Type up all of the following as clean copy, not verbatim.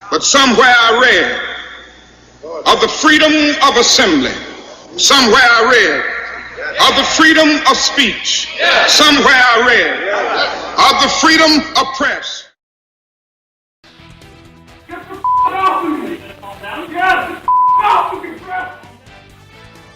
But somewhere I read of the freedom of assembly. Somewhere I read of the freedom of speech. Somewhere I read of the freedom of press. Get the off of me! Get the off of me, press!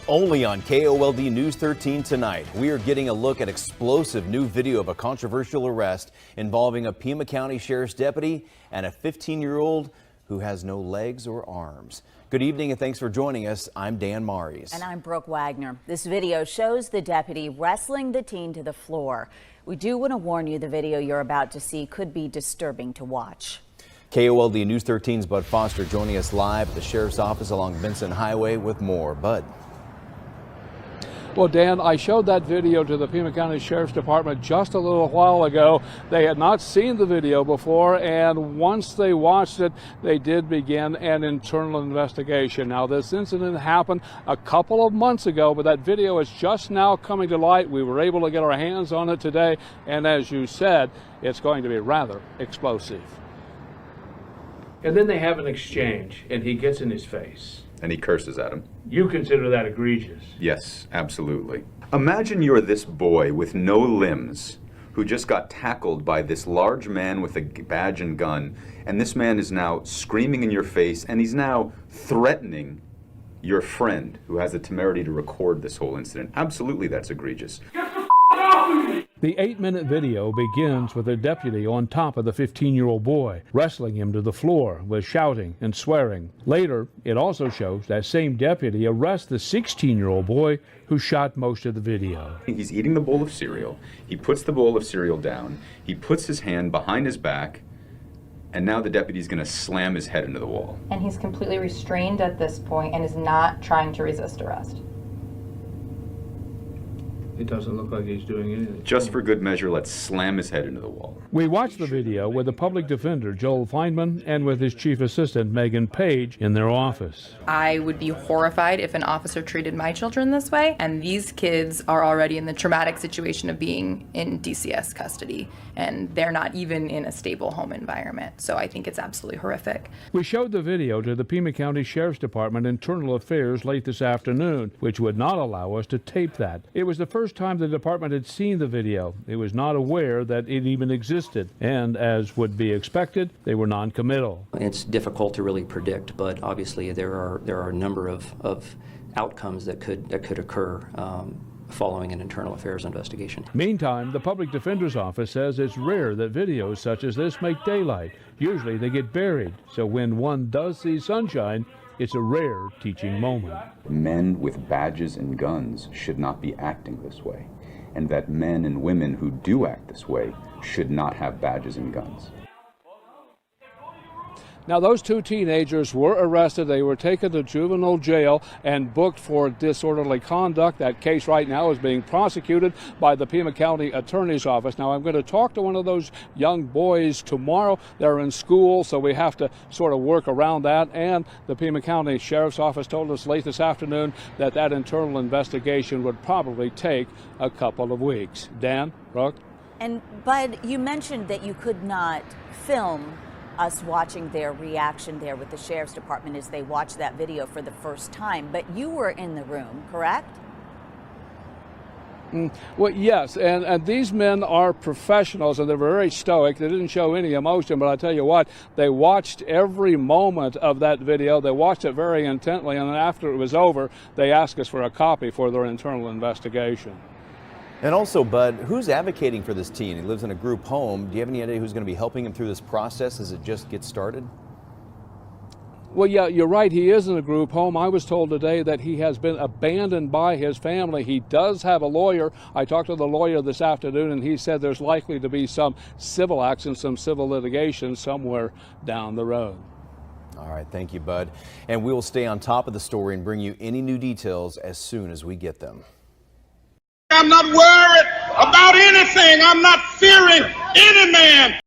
Only on KOLD News 13 tonight, we are getting a look at explosive new video of a controversial arrest involving a Pima County Sheriff's deputy and a 15-year-old who has no legs or arms. Good evening and thanks for joining us. I'm Dan Maries. And I'm Brooke Wagner. This video shows the deputy wrestling the teen to the floor. We do want to warn you the video you're about to see could be disturbing to watch. KOLD News 13's Bud Foster joining us live at the Sheriff's Office along Vincent Highway with more. Bud. Well, Dan, I showed that video to the Pima County Sheriff's Department just a little while ago. They had not seen the video before, and once they watched it, they did begin an internal investigation. Now, this incident happened a couple of months ago, but that video is just now coming to light. We were able to get our hands on it today, and as you said, it's going to be rather explosive. And then they have an exchange, and he gets in his face. And he curses at him. You consider that egregious? Yes, absolutely. Imagine you're this boy with no limbs who just got tackled by this large man with a badge and gun, and this man is now screaming in your face, and he's now threatening your friend who has the temerity to record this whole incident. Absolutely, that's egregious. The 8-minute video begins with a deputy on top of the 15-year-old boy, wrestling him to the floor with shouting and swearing. Later, it also shows that same deputy arrests the 16-year-old boy who shot most of the video. He's eating the bowl of cereal. He puts the bowl of cereal down. He puts his hand behind his back, and now the deputy's going to slam his head into the wall. And he's completely restrained at this point and is not trying to resist arrest. It doesn't look like he's doing anything. Just for good measure, let's slam his head into the wall. We watched the video with the public defender, Joel Feynman, and with his chief assistant, Megan Page, in their office. I would be horrified if an officer treated my children this way, and these kids are already in the traumatic situation of being in DCS custody, and they're not even in a stable home environment. So I think it's absolutely horrific. We showed the video to the Pima County Sheriff's Department Internal Affairs late this afternoon, which would not allow us to tape that. It was the first time the department had seen the video. It was not aware that it even existed, and as would be expected, they were non-committal. It's difficult to really predict, but obviously there are a number of outcomes that could occur following an internal affairs investigation. Meantime, the public defender's office says it's rare that videos such as this make daylight. Usually they get buried, so when one does see sunshine, it's a rare teaching moment. Men with badges and guns should not be acting this way, and that men and women who do act this way should not have badges and guns. Now, those two teenagers were arrested. They were taken to juvenile jail and booked for disorderly conduct. That case right now is being prosecuted by the Pima County Attorney's Office. Now, I'm going to talk to one of those young boys tomorrow. They're in school, so we have to sort of work around that. And the Pima County Sheriff's Office told us late this afternoon that that internal investigation would probably take a couple of weeks. Dan, Brooke? And Bud, you mentioned that you could not film us watching their reaction there with the Sheriff's Department as they watched that video for the first time, but you were in the room, correct? Well, yes, and these men are professionals, and they're very stoic. They didn't show any emotion, but I tell you what, they watched every moment of that video. They watched it very intently, and then after it was over, they asked us for a copy for their internal investigation. And also, Bud, who's advocating for this teen? He lives in a group home. Do you have any idea who's going to be helping him through this process as it just gets started? Well, yeah, you're right. He is in a group home. I was told today that he has been abandoned by his family. He does have a lawyer. I talked to the lawyer this afternoon, and he said there's likely to be some civil action, some civil litigation somewhere down the road. All right, thank you, Bud. And we will stay on top of the story and bring you any new details as soon as we get them. I'm not worried about anything. I'm not fearing any man.